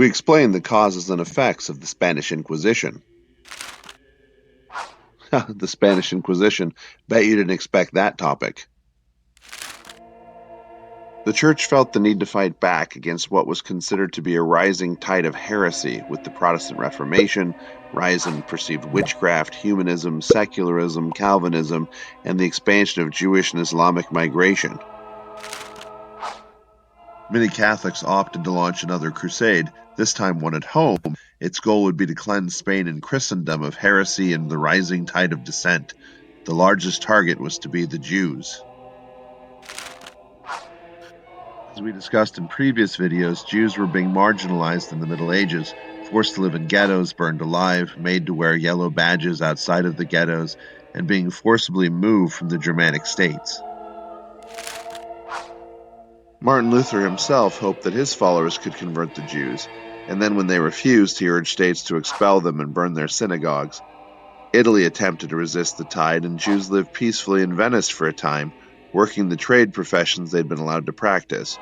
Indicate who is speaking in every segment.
Speaker 1: We explained the causes and effects of the Spanish Inquisition. The Spanish Inquisition. Bet you didn't expect that topic. The Church felt the need to fight back against what was considered to be a rising tide of heresy with the Protestant Reformation, rise in perceived witchcraft, humanism, secularism, Calvinism, and the expansion of Jewish and Islamic migration. Many Catholics opted to launch another crusade, this time one at home. Its goal would be to cleanse Spain and Christendom of heresy and the rising tide of dissent. The largest target was to be the Jews. As we discussed in previous videos, Jews were being marginalized in the Middle Ages, forced to live in ghettos, burned alive, made to wear yellow badges outside of the ghettos, and being forcibly moved from the Germanic states. Martin Luther himself hoped that his followers could convert the Jews, and then when they refused, he urged states to expel them and burn their synagogues. Italy attempted to resist the tide, and Jews lived peacefully in Venice for a time, working the trade professions they'd been allowed to practice.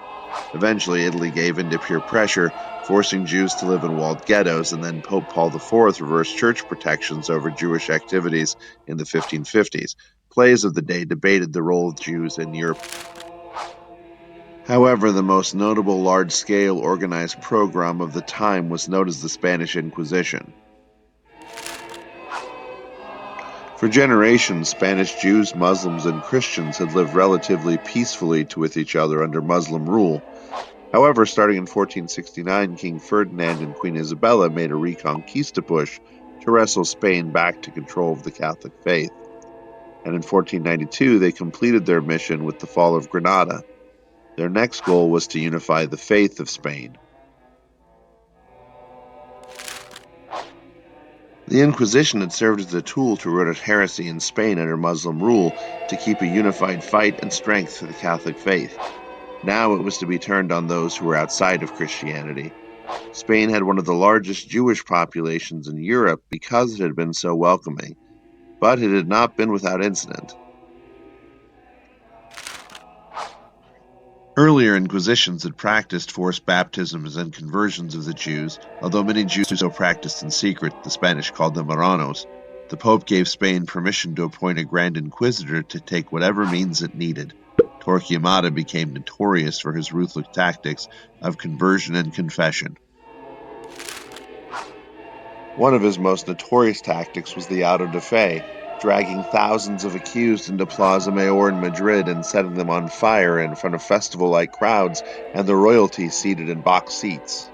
Speaker 1: Eventually, Italy gave in to peer pressure, forcing Jews to live in walled ghettos, and then Pope Paul IV reversed church protections over Jewish activities in the 1550s. Plays of the day debated the role of Jews in Europe. However, the most notable large-scale organized program of the time was known as the Spanish Inquisition. For generations, Spanish Jews, Muslims, and Christians had lived relatively peacefully with each other under Muslim rule. However, starting in 1469, King Ferdinand and Queen Isabella made a Reconquista push to wrestle Spain back to control of the Catholic faith. And in 1492, they completed their mission with the fall of Granada. Their next goal was to unify the faith of Spain. The Inquisition had served as a tool to root out heresy in Spain under Muslim rule to keep a unified fight and strength for the Catholic faith. Now it was to be turned on those who were outside of Christianity. Spain had one of the largest Jewish populations in Europe because it had been so welcoming, but it had not been without incident. Earlier Inquisitions had practiced forced baptisms and conversions of the Jews, although many Jews still practiced in secret. The Spanish called them Marranos. The Pope gave Spain permission to appoint a Grand Inquisitor to take whatever means it needed. Torquemada became notorious for his ruthless tactics of conversion and confession. One of his most notorious tactics was the auto de fe, dragging thousands of accused into Plaza Mayor in Madrid and setting them on fire in front of festival-like crowds and the royalty seated in box seats.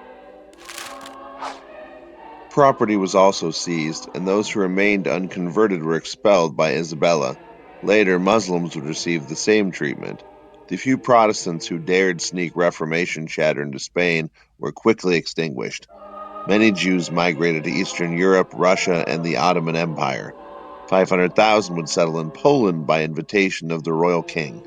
Speaker 1: Property was also seized, and those who remained unconverted were expelled by Isabella. Later, Muslims would receive the same treatment. The few Protestants who dared sneak Reformation chatter into Spain were quickly extinguished. Many Jews migrated to Eastern Europe, Russia, and the Ottoman Empire. 500,000 would settle in Poland by invitation of the royal king.